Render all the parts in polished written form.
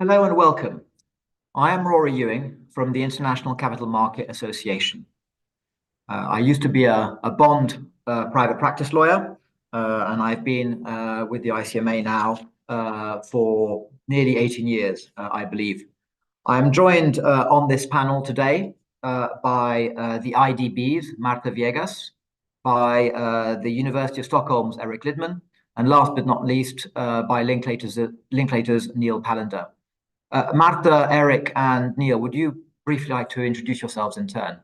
Hello and welcome. I am Ruari Ewing from the International Capital Market Association. I used to be a bond private practice lawyer, and I've been with the ICMA now for nearly 18 years, I believe. I'm joined on this panel today by the IDBs, Marta Viegas, by the University of Stockholm's Erik Lidman, and last but not least, by Linklaters' Neil Pallender. Marta, Erik, and Neil, would you briefly like to introduce yourselves in turn?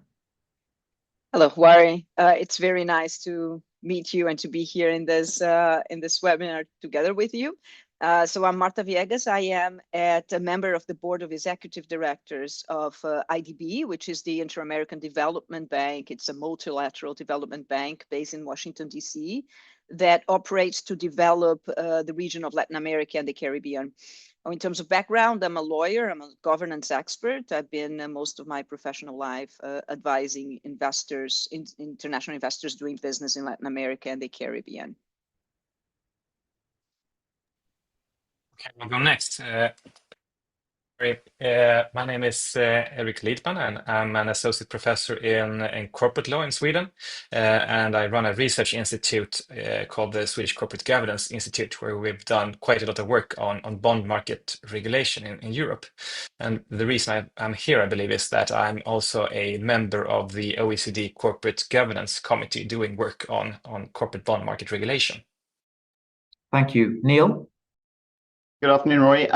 Hello, Ruari. It's very nice to meet you and to be here in this webinar together with you. So I'm Marta Viegas. I am a member of the board of executive directors of IDB, which is the Inter-American Development Bank. It's a multilateral development bank based in Washington, D.C. that operates to develop the region of Latin America and the Caribbean. In terms of background, I'm a lawyer, I'm a governance expert. I've been most of my professional life advising investors, international investors doing business in Latin America and the Caribbean. Okay, I'll go next. My name is Erik Lidman, and I'm an associate professor in corporate law in Sweden. And I run a research institute called the Swedish Corporate Governance Institute, where we've done quite a lot of work on bond market regulation in Europe. And the reason I'm here, I believe, is that I'm also a member of the OECD Corporate Governance Committee doing work on corporate bond market regulation. Thank you. Neil? Good afternoon, Roy.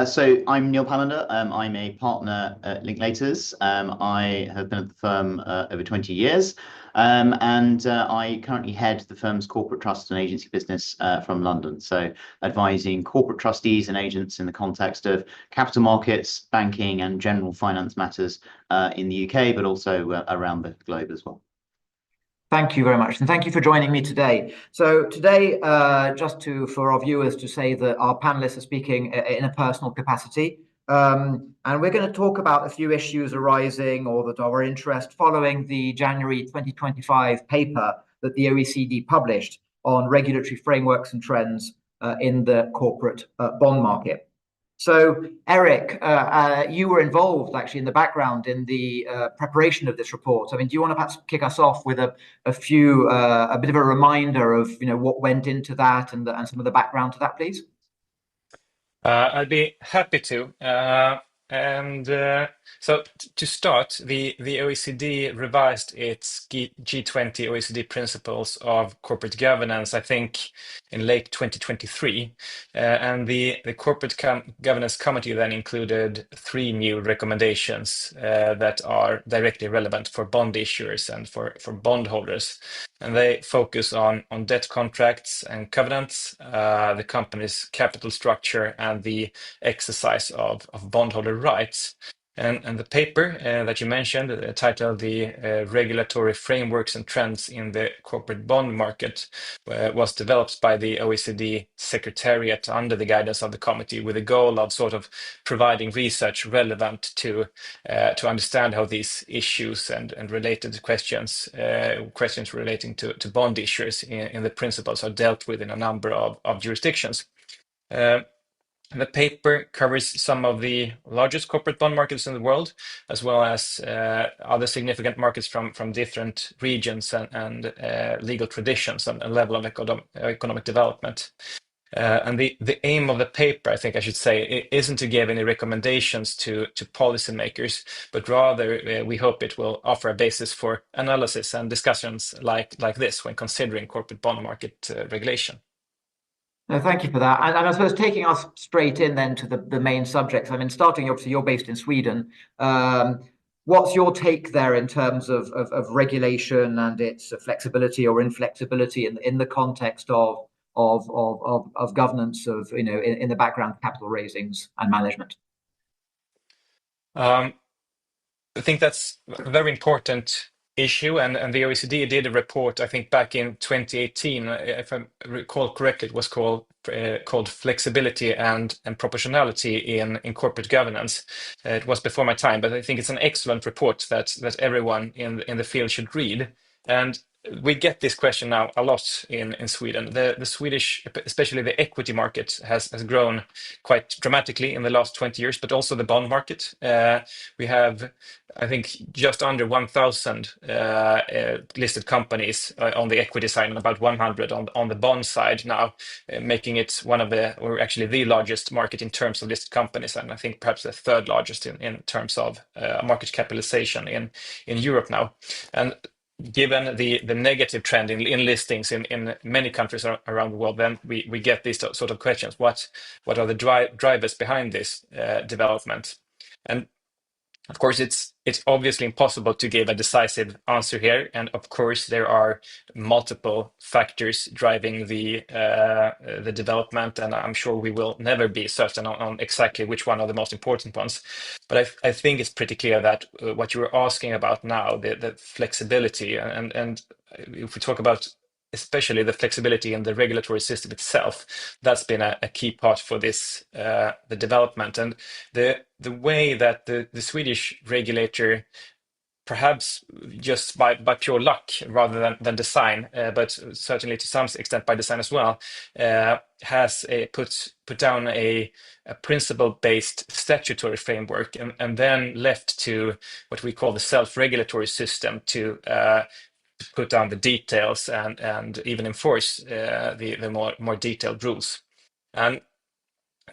So I'm Neil Pallender. I'm a partner at Linklaters. I have been at the firm over 20 years, and I currently head the firm's corporate trust and agency business from London. So advising corporate trustees and agents in the context of capital markets, banking, and general finance matters in the UK, but also around the globe as well. Thank you very much, and thank you for joining me today. So today, for our viewers to say that our panelists are speaking in a personal capacity, and we're going to talk about a few issues arising or that are of interest following the January 2025 paper that the OECD published on regulatory frameworks and trends in the corporate bond market. So, Erik, you were involved actually in the background in the preparation of this report. I mean, do you want to perhaps kick us off with a bit of a reminder of what went into that and some of the background to that, please? I'd be happy to. So to start, the OECD revised its G20 OECD principles of corporate governance, I think, in late 2023. And the Corporate Governance Committee then included 3 new recommendations that are directly relevant for bond issuers and for bondholders. And they focus on debt contracts and covenants, the company's capital structure, and the exercise of bondholder rights. And the paper that you mentioned, titled The Regulatory Frameworks and Trends in the Corporate Bond Market, was developed by the OECD Secretariat under the guidance of the committee with the goal of sort of providing research relevant to understand how these issues and related questions relating to bond issuers in the principles are dealt with in a number of jurisdictions. The paper covers some of the largest corporate bond markets in the world, as well as other significant markets from different regions and legal traditions and level of economic development. And the aim of the paper, I think I should say, it isn't to give any recommendations to policymakers, but rather we hope it will offer a basis for analysis and discussions like this when considering corporate bond market regulation. No, thank you for that. And I suppose taking us straight in then to the main subjects. I mean, starting, obviously, you're based in Sweden. What's your take there in terms of regulation and its flexibility or inflexibility in the context of governance of, in the background, capital raisings and management? I think that's a very important issue, and the OECD did a report, I think, back in 2018, if I recall correctly, it was called Flexibility and Proportionality in Corporate Governance. It was before my time, but I think it's an excellent report that everyone in the field should read. And we get this question now a lot in Sweden. The Swedish, especially the equity market, has grown quite dramatically in the last 20 years, but also the bond market. We have, I think, just under 1,000 listed companies on the equity side and about 100 on the bond side now, making it one of the, or actually the largest market in terms of listed companies, and I think perhaps the third largest in terms of market capitalization in Europe now. And given the negative trend in listings in many countries around the world, then we get these sort of questions. What are the drivers behind this development? And of course, it's obviously impossible to give a decisive answer here, and of course there are multiple factors driving the development, and I'm sure we will never be certain on exactly which one are the most important ones. But I think it's pretty clear that what you were asking about now, the flexibility, and if we talk about especially the flexibility in the regulatory system itself, that's been a key part for this the development. And the way that the Swedish regulator, perhaps just by pure luck rather than design, but certainly to some extent by design as well, has put down a principle-based statutory framework, and then left to what we call the self-regulatory system to put down the details and even enforce the more detailed rules. And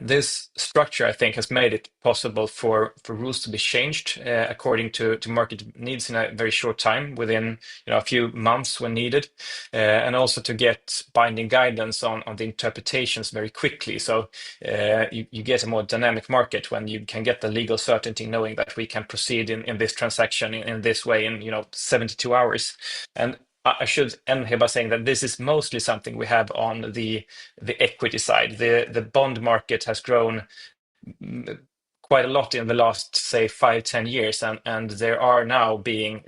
this structure, I think, has made it possible for rules to be changed according to market needs in a very short time, within a few months when needed, and also to get binding guidance on the interpretations very quickly. So you get a more dynamic market when you can get the legal certainty, knowing that we can proceed in this transaction in this way in 72 hours. And I should end here by saying that this is mostly something we have on the equity side. The bond market has grown quite a lot in the last, say, 5-10 years, and there are now being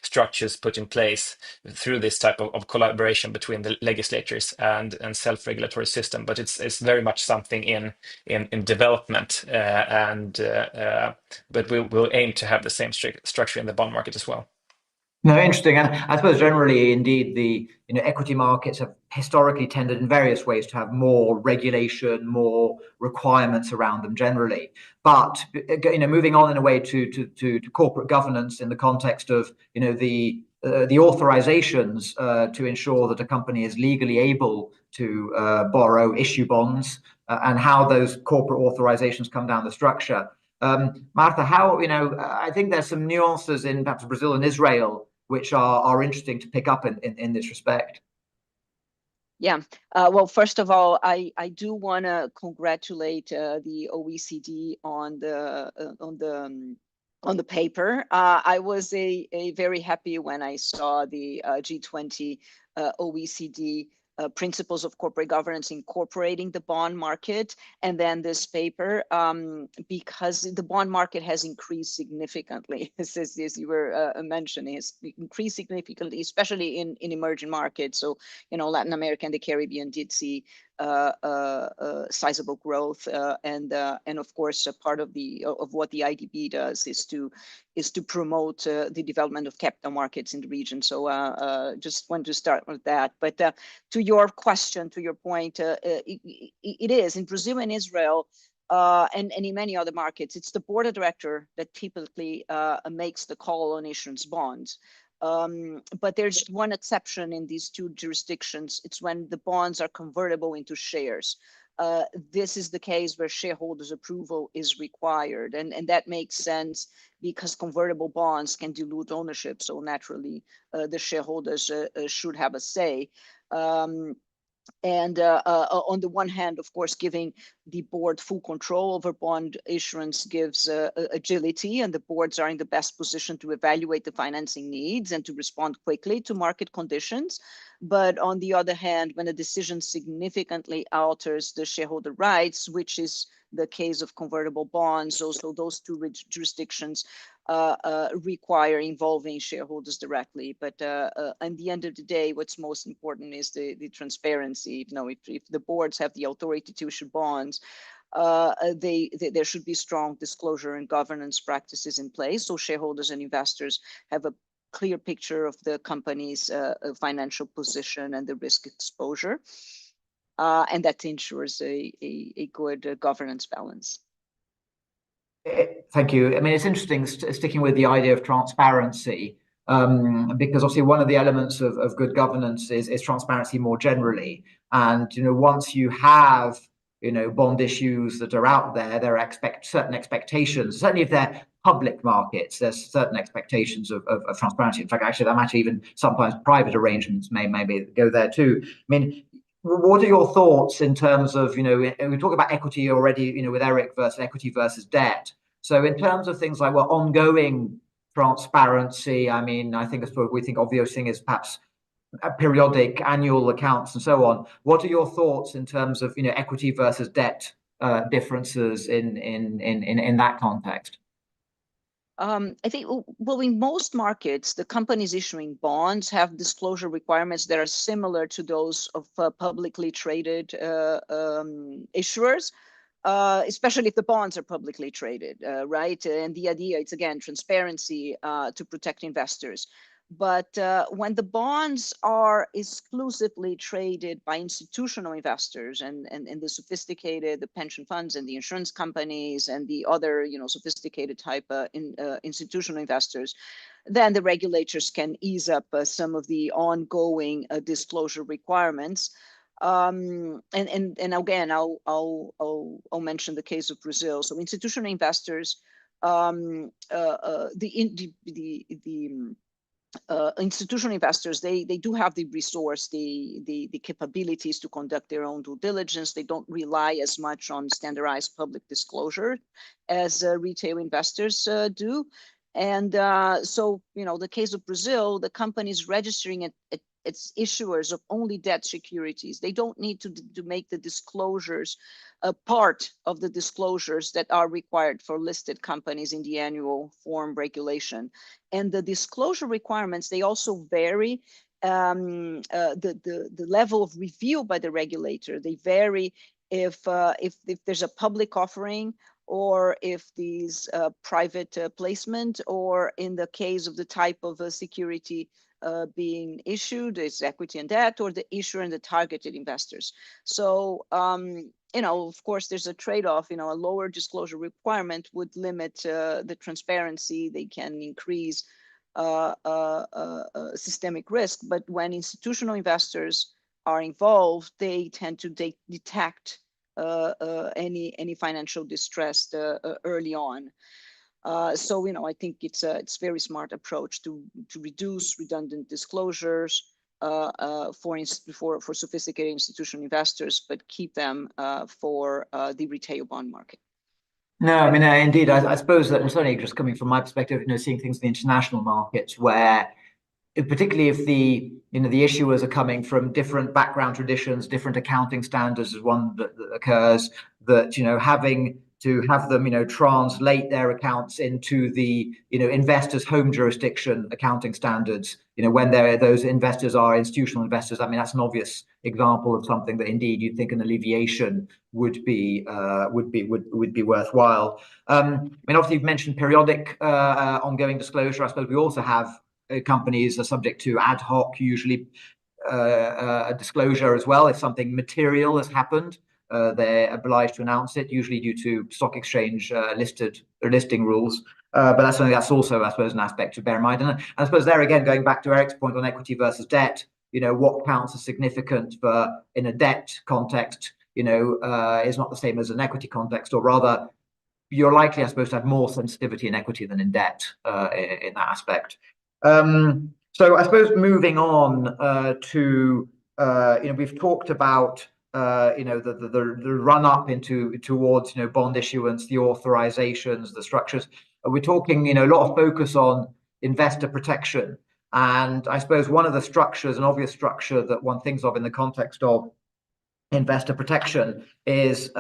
structures put in place through this type of collaboration between the legislatures and self-regulatory system. But it's very much something in development, but we'll aim to have the same structure in the bond market as well. No, interesting. And I suppose generally, indeed, the equity markets have historically tended in various ways to have more regulation, more requirements around them generally. But moving on in a way to corporate governance in the context of the authorizations to ensure that a company is legally able to issue bonds, and how those corporate authorizations come down the structure. Marta, how I think there's some nuances in perhaps Brazil and Israel which are interesting to pick up in this respect. Yeah. Well, first of all, I do want to congratulate the OECD on the paper. I was very happy when I saw the G20 OECD principles of corporate governance incorporating the bond market, and then this paper, because the bond market has increased significantly, as you were mentioning, has increased significantly, especially in emerging markets. So Latin America and the Caribbean did see sizable growth, and of course, a part of what the IDB does is to promote the development of capital markets in the region. So just want to start with that. But to your question, to your point, it is in Brazil and Israel, and in many other markets, it's the board of directors that typically makes the call on issuance bonds. But there's one exception in these two jurisdictions. It's when the bonds are convertible into shares. This is the case where shareholders' approval is required, and that makes sense because convertible bonds can dilute ownership. So naturally, the shareholders should have a say. And on the one hand, of course, giving the board full control over bond issuance gives agility, and the boards are in the best position to evaluate the financing needs and to respond quickly to market conditions. But on the other hand, when a decision significantly alters the shareholder rights, which is the case of convertible bonds, also those two jurisdictions require involving shareholders directly. But at the end of the day, what's most important is the transparency. If the boards have the authority to issue bonds, there should be strong disclosure and governance practices in place, so shareholders and investors have a clear picture of the company's financial position and the risk exposure, and that ensures a good governance balance. Thank you. I mean, it's interesting sticking with the idea of transparency, because obviously one of the elements of good governance is transparency more generally. And once you have bond issues that are out there, there are certain expectations. Certainly, if they're public markets, there's certain expectations of transparency. In fact, actually, that might even sometimes private arrangements maybe go there too. I mean, what are your thoughts in terms of, we talk about equity already, with Erik versus equity versus debt. So in terms of things like, well, ongoing transparency, I mean, I think we think obvious thing is perhaps periodic annual accounts and so on. What are your thoughts in terms of, equity versus debt differences in that context? I think, well, in most markets, the companies issuing bonds have disclosure requirements that are similar to those of publicly traded issuers, especially if the bonds are publicly traded, right? And the idea, it's again, transparency to protect investors. But when the bonds are exclusively traded by institutional investors and the sophisticated, the pension funds and the insurance companies and the other, sophisticated type institutional investors, then the regulators can ease up some of the ongoing disclosure requirements. And again, I'll mention the case of Brazil. So institutional investors, institutional investors, they do have the resource, the capabilities to conduct their own due diligence. They don't rely as much on standardized public disclosure as retail investors do. And so, the case of Brazil, the companies registering its issuers of only debt securities. They don't need to make the disclosures a part of the disclosures that are required for listed companies in the annual form regulation. And the disclosure requirements, they also vary. The level of review by the regulator, they vary if there's a public offering, or if these private placement, or in the case of the type of a security being issued, is equity and debt, or the issuer and the targeted investors. So, of course, there's a trade-off. A lower disclosure requirement would limit the transparency. They can increase systemic risk. But when institutional investors are involved, they tend to detect any financial distress early on. So I think it's a very smart approach to reduce redundant disclosures for sophisticated institutional investors, but keep them for the retail bond market. No, I mean, indeed, I suppose that, and certainly just coming from my perspective, seeing things in the international markets where, particularly if the issuers are coming from different background traditions, different accounting standards is one that occurs, that having to have them translate their accounts into the investors' home jurisdiction accounting standards, when those investors are institutional investors. I mean, that's an obvious example of something that indeed you'd think an alleviation would be worthwhile. I mean, obviously you've mentioned periodic ongoing disclosure. I suppose we also have companies are subject to ad hoc, usually a disclosure as well. If something material has happened, they're obliged to announce it, usually due to stock exchange listing rules. But that's something that's also, I suppose, an aspect to bear in mind. And I suppose there again, going back to Erik's point on equity versus debt, what counts as significant in a debt context, is not the same as an equity context, or rather, you're likely, I suppose, to have more sensitivity in equity than in debt in that aspect. So I suppose moving on to, we've talked about, the run up towards, bond issuance, the authorizations, the structures. We're talking, a lot of focus on investor protection. And I suppose one of the structures, an obvious structure that one thinks of in the context of investor protection is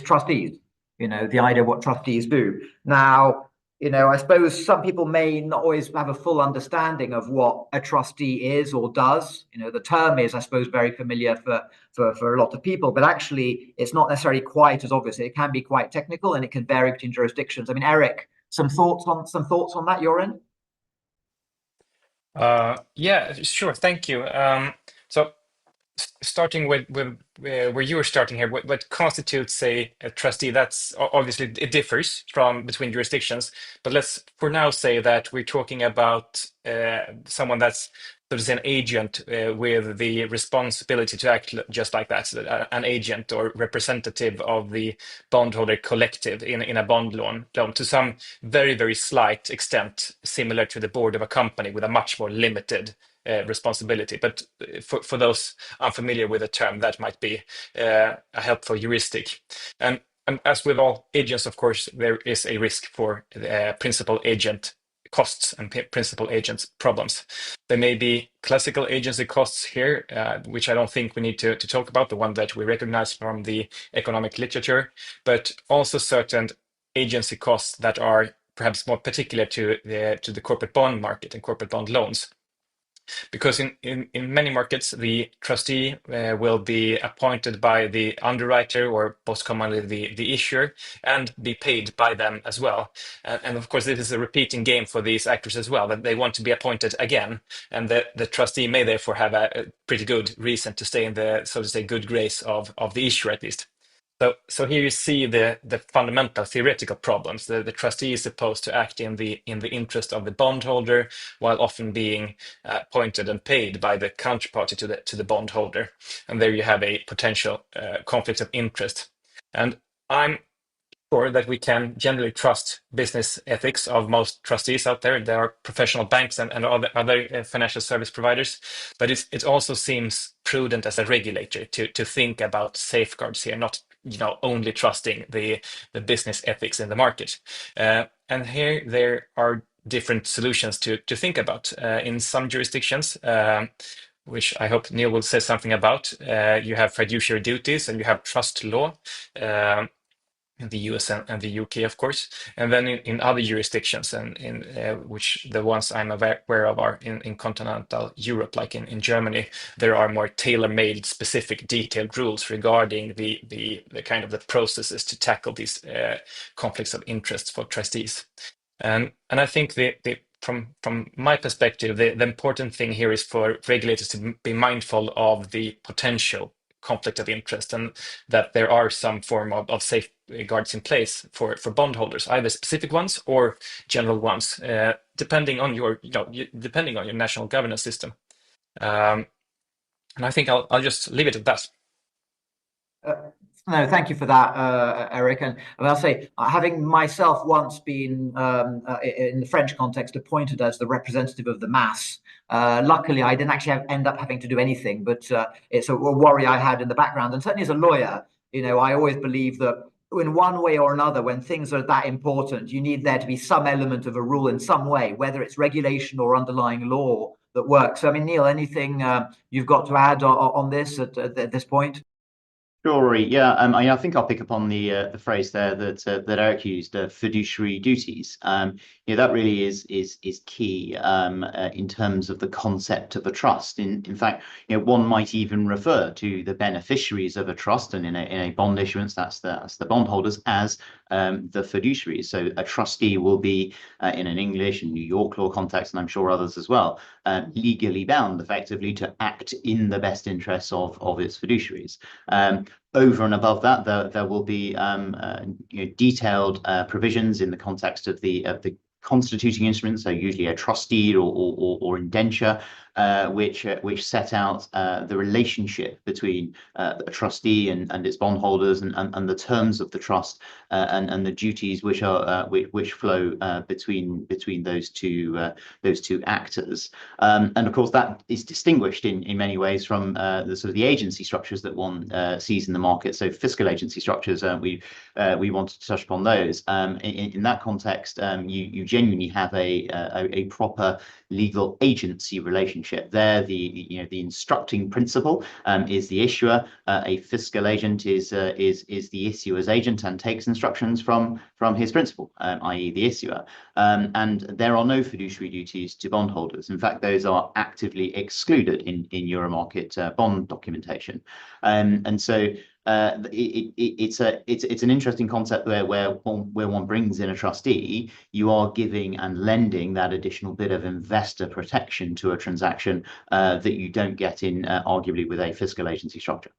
trustees, the idea of what trustees do. Now, I suppose some people may not always have a full understanding of what a trustee is or does. The term is, I suppose, very familiar for a lot of people, but actually it's not necessarily quite as obvious. It can be quite technical and it can vary between jurisdictions. I mean, Erik, some thoughts on that, your end? Yeah, sure. Thank you. So starting with where you were starting here, what constitutes a trustee? That's obviously it differs from between jurisdictions, but let's for now say that we're talking about someone that's sort of an agent with the responsibility to act just like that, so an agent or representative of the bondholder collective in a bond loan to some very, very slight extent, similar to the board of a company with a much more limited responsibility. But for those unfamiliar with the term, that might be a helpful heuristic. And as with all agents, of course, there is a risk for principal agent costs and principal agents problems. There may be classical agency costs here, which I don't think we need to talk about, the one that we recognize from the economic literature, but also certain agency costs that are perhaps more particular to the corporate bond market and corporate bond loans. Because in many markets, the trustee will be appointed by the underwriter or most commonly the issuer and be paid by them as well. And of course, this is a repeating game for these actors as well, that they want to be appointed again. And the trustee may therefore have a pretty good reason to stay in the, so to say, good grace of the issuer at least. So here you see the fundamental theoretical problems. The trustee is supposed to act in the interest of the bondholder, while often being appointed and paid by the counterparty to the bondholder. And there you have a potential conflict of interest. And I'm sure that we can generally trust business ethics of most trustees out there. There are professional banks and other financial service providers, but it also seems prudent as a regulator to think about safeguards here, not only trusting the business ethics in the market. And here there are different solutions to think about. In some jurisdictions, which I hope Neil will say something about, you have fiduciary duties and you have trust law. In the US and the UK, of course, and then in other jurisdictions, and in which the ones I'm aware of are in continental Europe, like in Germany, there are more tailor-made, specific, detailed rules regarding the kind of the processes to tackle these conflicts of interest for trustees. And I think from my perspective, the important thing here is for regulators to be mindful of the potential conflict of interest, and that there are some form of safeguards in place for bondholders, either specific ones or general ones, depending on your national governance system. And I think I'll just leave it at that. No, thank you for that, Erik. And I'll say, having myself once been, in the French context, appointed as the representative of the mass, luckily I didn't actually end up having to do anything, but it's a worry I had in the background. And certainly as a lawyer, I always believe that in one way or another, when things are that important, you need there to be some element of a rule in some way, whether it's regulation or underlying law that works. So, I mean, Neil, anything you've got to add on this at this point? Sure, yeah. I think I'll pick up on the phrase there that Erik used, fiduciary duties. That really is key in terms of the concept of a trust. In fact, one might even refer to the beneficiaries of a trust, and in a bond issuance, that's the bondholders, as the fiduciaries. So a trustee will be in an English and New York law context, and I'm sure others as well, legally bound effectively to act in the best interests of its fiduciaries. Over and above that, there will be detailed provisions in the context of the constituting instruments, so usually a trust deed or indenture, which set out the relationship between a trustee and its bondholders, and the terms of the trust, and the duties which flow between those two actors. And of course, that is distinguished in many ways from the sort of the agency structures that one sees in the market. So fiscal agency structures, we wanted to touch upon those. In that context, you genuinely have a proper legal agency relationship. There, the instructing principal is the issuer. A fiscal agent is the issuer's agent and takes instructions from his principal, i.e. the issuer. And there are no fiduciary duties to bondholders. In fact, those are actively excluded in Euromarket bond documentation. And so it's an interesting concept where one brings in a trustee. You are giving and lending that additional bit of investor protection to a transaction that you don't get in arguably with a fiscal agency structure.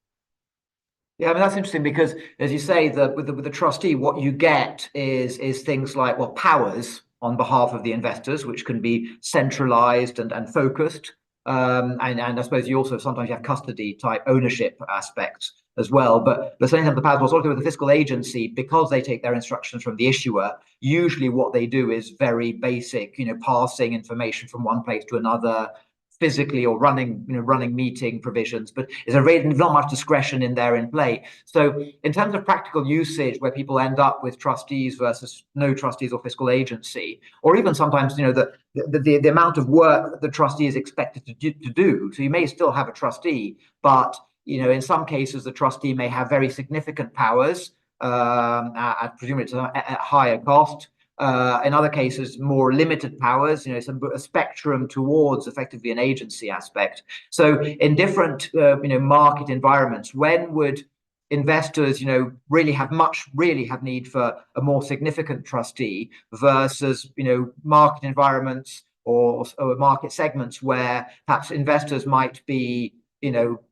Yeah, I mean, that's interesting because, as you say, with the trustee, what you get is things like, well, powers on behalf of the investors, which can be centralized and focused. And I suppose you also sometimes you have custody type ownership aspects as well. But the same time, the powers also with the fiscal agency, because they take their instructions from the issuer, usually what they do is very basic, passing information from one place to another, physically, or running meeting provisions, but there's not much discretion in there in play. So in terms of practical usage, where people end up with trustees versus no trustees or fiscal agency, or even sometimes the amount of work that the trustee is expected to do. So you may still have a trustee, but in some cases the trustee may have very significant powers, presumably at higher cost. In other cases, more limited powers, a spectrum towards effectively an agency aspect. So in different, market environments, when would investors, really have need for a more significant trustee versus, market environments or market segments where perhaps investors might be,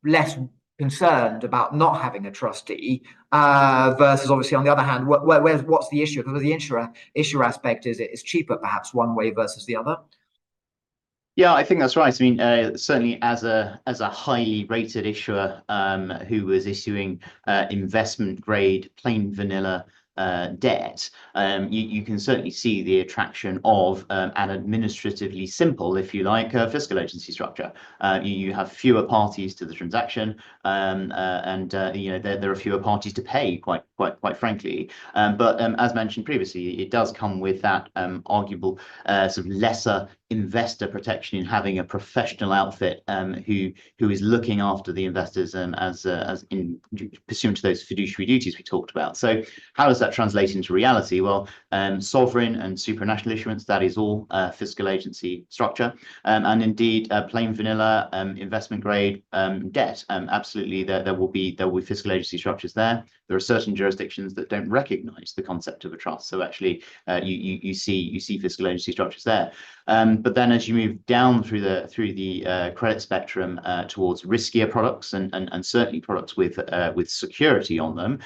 less concerned about not having a trustee, versus obviously on the other hand, what's the issue? Because the issuer aspect is it's cheaper perhaps one way versus the other. Yeah, I think that's right. I mean, certainly as a highly rated issuer who was issuing investment grade, plain vanilla debt, you can certainly see the attraction of an administratively simple, if you like, fiscal agency structure. You have fewer parties to the transaction, and there are fewer parties to pay, quite frankly. But as mentioned previously, it does come with that arguable sort of lesser investor protection in having a professional outfit who is looking after the investors as in pursuant to those fiduciary duties we talked about. So how does that translate into reality? Well, sovereign and supranational issuance, that is all fiscal agency structure, and indeed plain vanilla investment grade debt. Absolutely, there will be fiscal agency structures there. There are certain jurisdictions that don't recognize the concept of a trust, so actually you see fiscal agency structures there. But then as you move down through the credit spectrum towards riskier products and certainly products with security on them,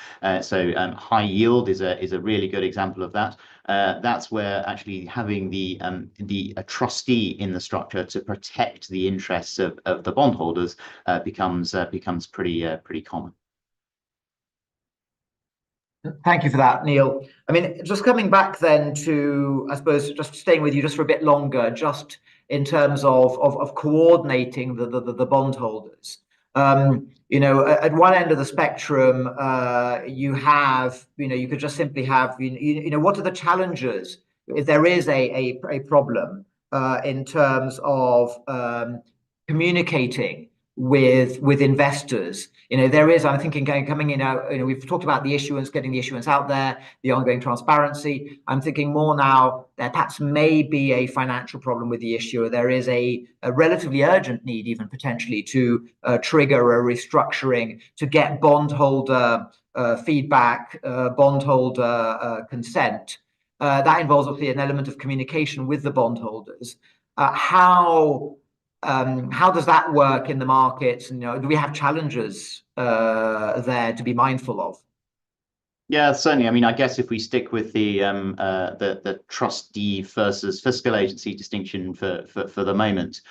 so high yield is a really good example of that. That's where actually having a trustee in the structure to protect the interests of the bondholders becomes pretty common. Thank you for that, Neil. I mean, just coming back then to, I suppose, just staying with you just for a bit longer, just in terms of coordinating the bondholders. At one end of the spectrum, you have, you could just simply have, what are the challenges if there is a problem in terms of communicating with investors? There is, I'm thinking, coming in out, we've talked about the issuance, getting the issuance out there, the ongoing transparency. I'm thinking more now there perhaps may be a financial problem with the issuer. There is a relatively urgent need, even potentially, to trigger a restructuring, to get bondholder feedback, bondholder consent. That involves obviously an element of communication with the bondholders. How does that work in the markets? Do we have challenges there to be mindful of? Yeah, certainly. I mean, I guess if we stick with the trustee versus fiscal agency distinction for the moment,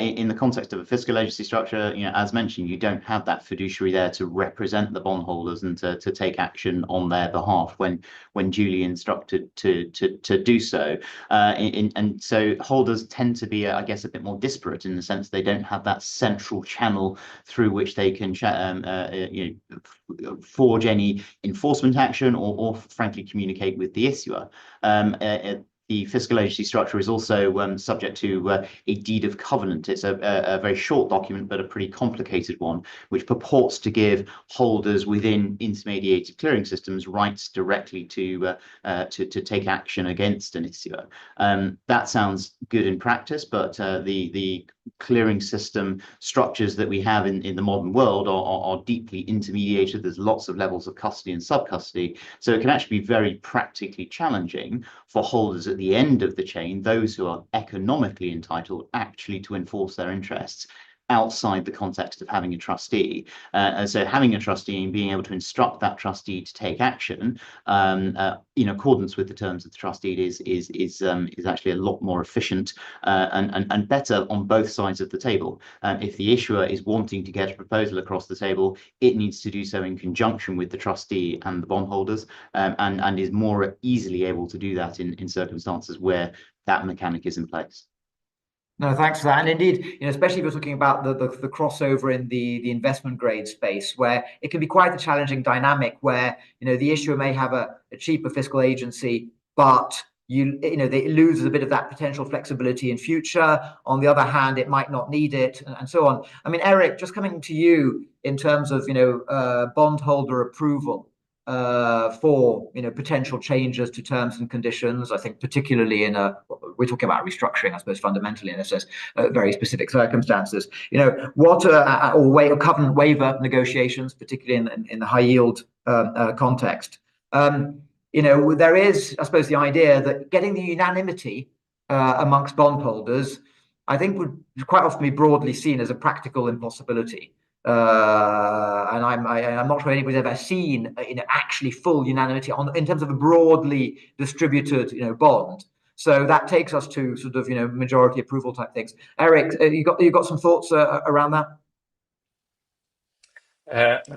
in the context of a fiscal agency structure, as mentioned, you don't have that fiduciary there to represent the bondholders and to take action on their behalf when duly instructed to do so. And so holders tend to be, I guess, a bit more disparate in the sense they don't have that central channel through which they can forge any enforcement action or frankly communicate with the issuer. The fiscal agency structure is also subject to a deed of covenant. It's a very short document, but a pretty complicated one, which purports to give holders within intermediated clearing systems rights directly to take action against an issuer. That sounds good in practice, but the clearing system structures that we have in the modern world are deeply intermediated. There's lots of levels of custody and sub-custody. So it can actually be very practically challenging for holders at the end of the chain, those who are economically entitled, actually to enforce their interests outside the context of having a trustee. And so having a trustee and being able to instruct that trustee to take action in accordance with the terms of the trust deed is actually a lot more efficient and better on both sides of the table. If the issuer is wanting to get a proposal across the table, it needs to do so in conjunction with the trustee and the bondholders, and is more easily able to do that in circumstances where that mechanic is in place. No, thanks for that. And indeed, especially if you're talking about the crossover in the investment grade space, where it can be quite a challenging dynamic, where the issuer may have a cheaper fiscal agency, but they loses a bit of that potential flexibility in future. On the other hand, it might not need it, and so on. I mean, Erik, just coming to you in terms of bondholder approval for potential changes to terms and conditions. I think particularly we're talking about restructuring, I suppose, fundamentally, and this is very specific circumstances. What or covenant waiver negotiations, particularly in the high yield context. There is, I suppose, the idea that getting the unanimity amongst bondholders, I think, would quite often be broadly seen as a practical impossibility. And I'm not sure anybody's ever seen actually full unanimity in terms of a broadly distributed bond. So that takes us to sort of majority approval type things. Erik, you got some thoughts around that?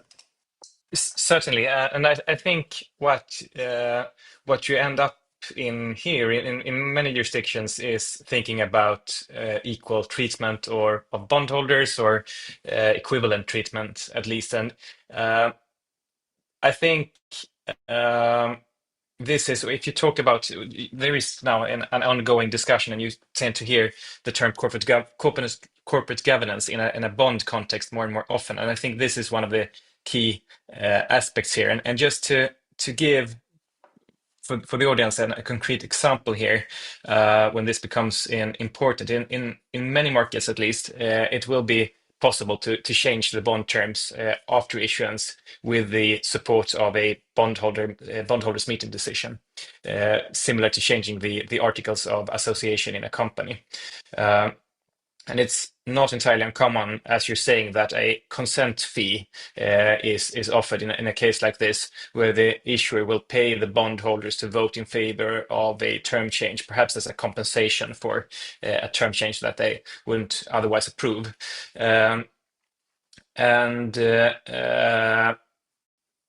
Certainly, and I think what you end up in here in many jurisdictions is thinking about equal treatment or of bondholders, or equivalent treatment at least. And I think this is, if you talk about, there is now an ongoing discussion, and you tend to hear the term corporate governance in a bond context more and more often. And I think this is one of the key aspects here. And just to give for the audience a concrete example here, when this becomes important in many markets, at least, it will be possible to change the bond terms after issuance with the support of a bondholders meeting decision, similar to changing the articles of association in a company. And it's not entirely uncommon, as you're saying, that a consent fee is offered in a case like this, where the issuer will pay the bondholders to vote in favor of a term change, perhaps as a compensation for a term change that they wouldn't otherwise approve.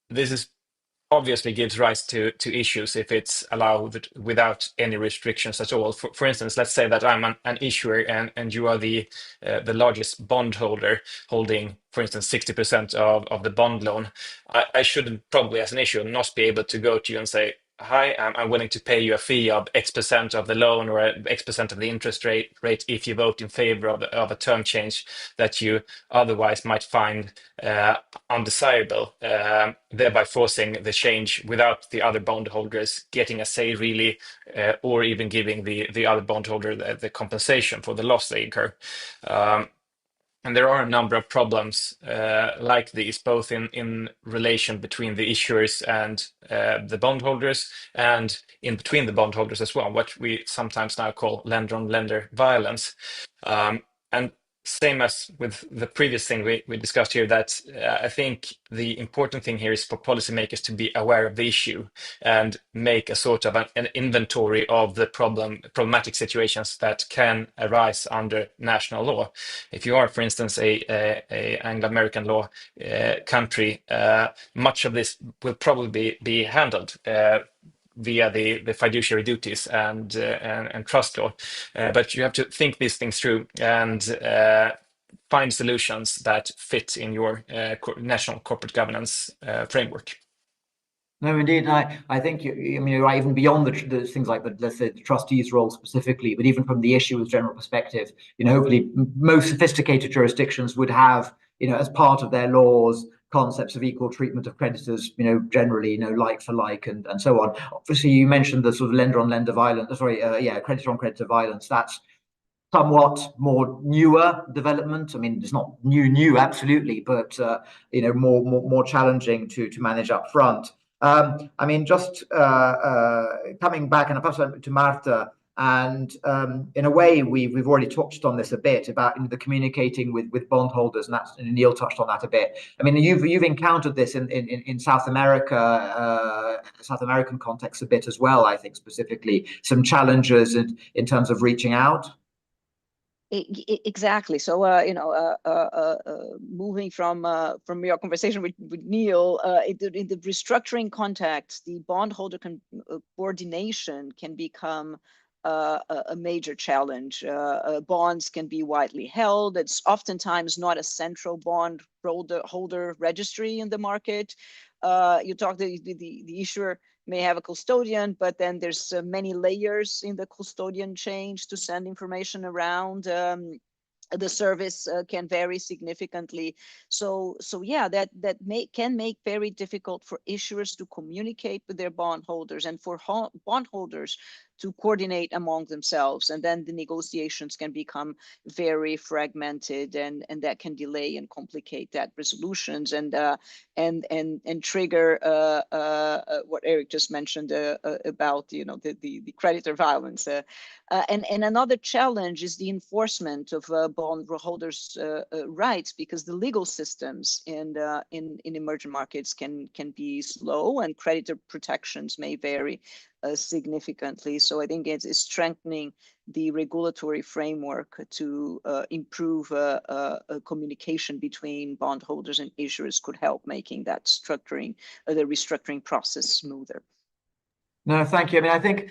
This is obviously gives rise to issues if it's allowed without any restrictions at all. For instance, let's say that I'm an issuer and you are the largest bondholder, holding, for instance, 60% of the bond loan. I should probably, as an issuer, not be able to go to you and say, hi, I'm willing to pay you a fee of X% of the loan or X% of the interest rate if you vote in favor of a term change that you otherwise might find undesirable, thereby forcing the change without the other bondholders getting a say, really, or even giving the other bondholder the compensation for the loss they incur. And there are a number of problems like these, both in relation between the issuers and the bondholders, and in between the bondholders as well, what we sometimes now call lender-on-lender violence. And same as with the previous thing we discussed here, that I think the important thing here is for policymakers to be aware of the issue and make a sort of an inventory of the problematic situations that can arise under national law. If you are, for instance, a Anglo-American law country, much of this will probably be handled via the fiduciary duties and trust law, but you have to think these things through and find solutions that fit in your national corporate governance framework. No, indeed. I think you're right, even beyond the things like let's say the trustees' role specifically, but even from the issuer's general perspective, hopefully most sophisticated jurisdictions would have, as part of their laws, concepts of equal treatment of creditors, generally, like for like and so on. Obviously, you mentioned the sort of lender-on-lender violence, creditor-on-creditor violence. That's somewhat more newer development. I mean, it's not new, absolutely, but more challenging to manage up front. I mean, just coming back, and I'll pass it to Marta. And in a way, we've already touched on this a bit about the communicating with bondholders, and Neil touched on that a bit. I mean, you've encountered this in South America, South American context a bit as well. I think specifically some challenges in terms of reaching out. Exactly. So, moving from your conversation with Neil, in the restructuring context, the bondholder coordination can become a major challenge. Bonds can be widely held. It's oftentimes not a central bond holder registry in the market. You talk the issuer may have a custodian, but then there's many layers in the custodian chain to send information around. The service can vary significantly. So yeah, that can make very difficult for issuers to communicate with their bondholders and for bondholders to coordinate among themselves. And then the negotiations can become very fragmented, and that can delay and complicate that resolutions and trigger what Erik just mentioned about the creditor violence. And another challenge is the enforcement of bondholders' rights, because the legal systems in emerging markets can be slow, and creditor protections may vary significantly. So I think it's strengthening the regulatory framework to improve communication between bondholders and issuers could help making that the restructuring process smoother. No, thank you. I mean, I think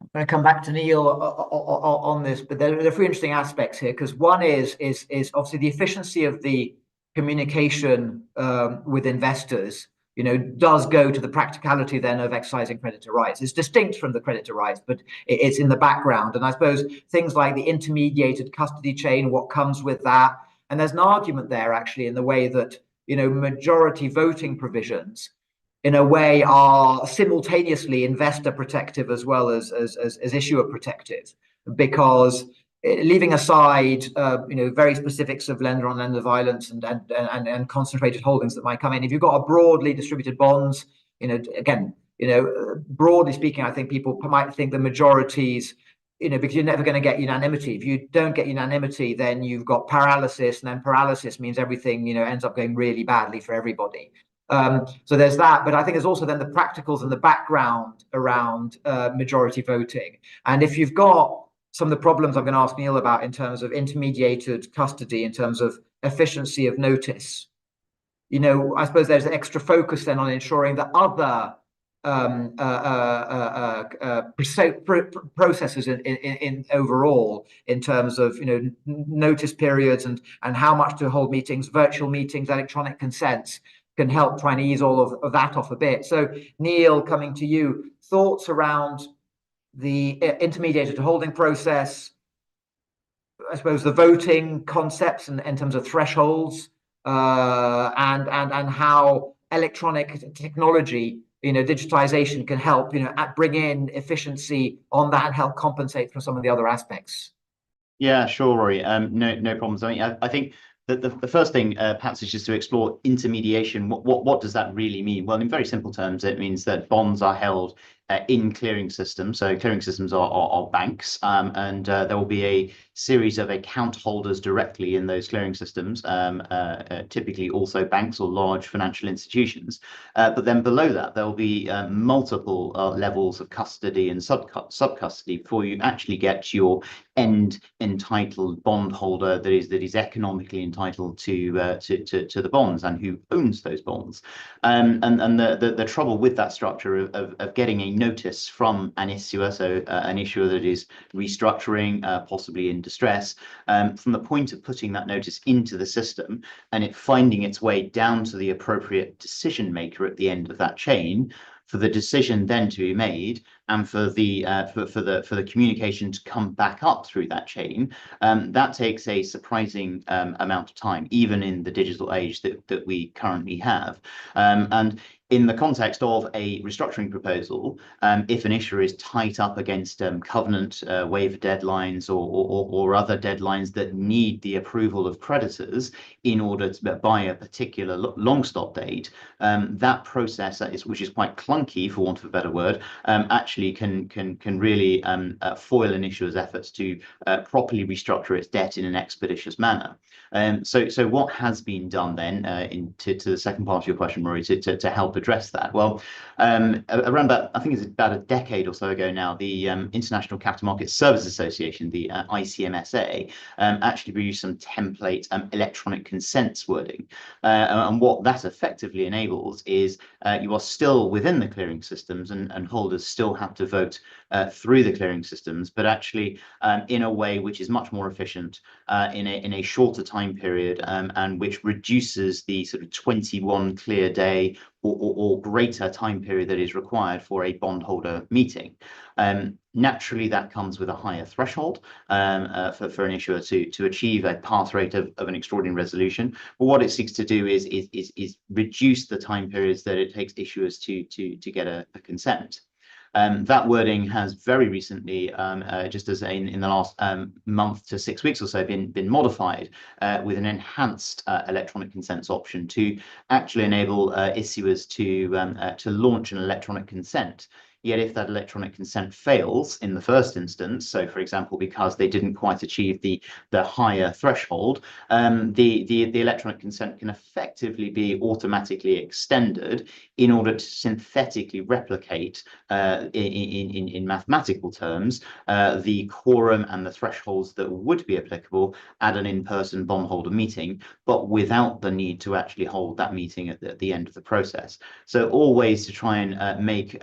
I'm going to come back to Neil on this, but there are three interesting aspects here, because one is obviously the efficiency of the communication with investors, does go to the practicality then of exercising creditor rights. It's distinct from the creditor rights, but it's in the background. And I suppose things like the intermediated custody chain, what comes with that, and there's an argument there actually in the way that majority voting provisions in a way are simultaneously investor protective as well as issuer protective, because leaving aside very specifics of lender on lender violence and concentrated holdings that might come in, if you've got a broadly distributed bonds, broadly speaking, I think people might think the majorities, because you're never going to get unanimity. If you don't get unanimity, then you've got paralysis, and then paralysis means everything ends up going really badly for everybody. So there's that, but I think there's also then the practicals and the background around majority voting. And if you've got some of the problems I'm going to ask Neil about in terms of intermediated custody, in terms of efficiency of notice, I suppose there's an extra focus then on ensuring that other processes in overall, in terms of notice periods and how much to hold meetings, virtual meetings, electronic consents, can help try and ease all of that off a bit. So Neil, coming to you, thoughts around the intermediated holding process, I suppose the voting concepts and in terms of thresholds, and how electronic technology, digitization can help, bring in efficiency on that and help compensate for some of the other aspects. Yeah, sure, Rory. No problems. I mean, I think that the first thing perhaps is just to explore intermediation. What does that really mean? Well, in very simple terms, it means that bonds are held in clearing systems. So clearing systems are banks, and there will be a series of account holders directly in those clearing systems, typically also banks or large financial institutions. But then below that, there will be multiple levels of custody and sub-custody before you actually get your end entitled bondholder that is economically entitled to the bonds and who owns those bonds. And the trouble with that structure of getting a notice from an issuer, so an issuer that is restructuring, possibly in distress, from the point of putting that notice into the system and it finding its way down to the appropriate decision maker at the end of that chain, for the decision then to be made and for the communication to come back up through that chain, that takes a surprising amount of time, even in the digital age that we currently have. And in the context of a restructuring proposal, if an issuer is tight up against covenant waiver deadlines or other deadlines that need the approval of creditors in order to buy a particular long stop date, that process, which is quite clunky, for want of a better word, actually can really foil an issuer's efforts to properly restructure its debt in an expeditious manner. So what has been done then, to the second part of your question, Ruari, to help address that? Well, around about, I think it's about a decade or so ago now, the International Capital Markets Services Association, the ICMSA, actually produced some template electronic consents wording. And what that effectively enables is you are still within the clearing systems, and holders still have to vote through the clearing systems, but actually in a way which is much more efficient, in a shorter time period, and which reduces the sort of 21 clear day or greater time period that is required for a bondholder meeting. Naturally, that comes with a higher threshold for an issuer to achieve a pass rate of an extraordinary resolution. But what it seeks to do is reduce the time periods that it takes issuers to get a consent. That wording has very recently, just as in the last month to 6 weeks or so, been modified with an enhanced electronic consents option to actually enable issuers to launch an electronic consent. Yet if that electronic consent fails in the first instance, so for example, because they didn't quite achieve the higher threshold, the electronic consent can effectively be automatically extended in order to synthetically replicate, in mathematical terms, the quorum and the thresholds that would be applicable at an in-person bondholder meeting, but without the need to actually hold that meeting at the end of the process. So all ways to try and make,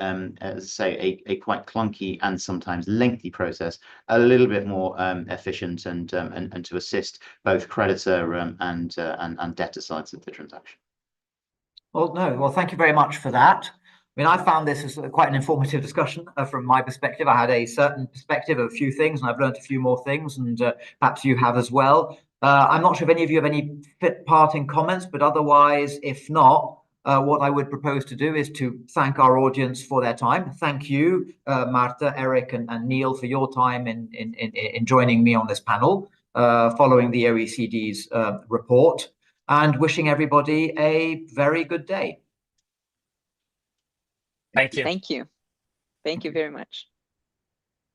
say, a quite clunky and sometimes lengthy process a little bit more efficient, and to assist both creditor and debtor sides of the transaction. Well, no, well, thank you very much for that. I mean, I found this as quite an informative discussion from my perspective. I had a certain perspective of a few things, and I've learned a few more things, and perhaps you have as well. I'm not sure if any of you have any parting comments, but otherwise, if not, what I would propose to do is to thank our audience for their time. Thank you, Marta, Erik, and Neil, for your time in joining me on this panel following the OECD's report, and wishing everybody a very good day. Thank you. Thank you. Thank you very much.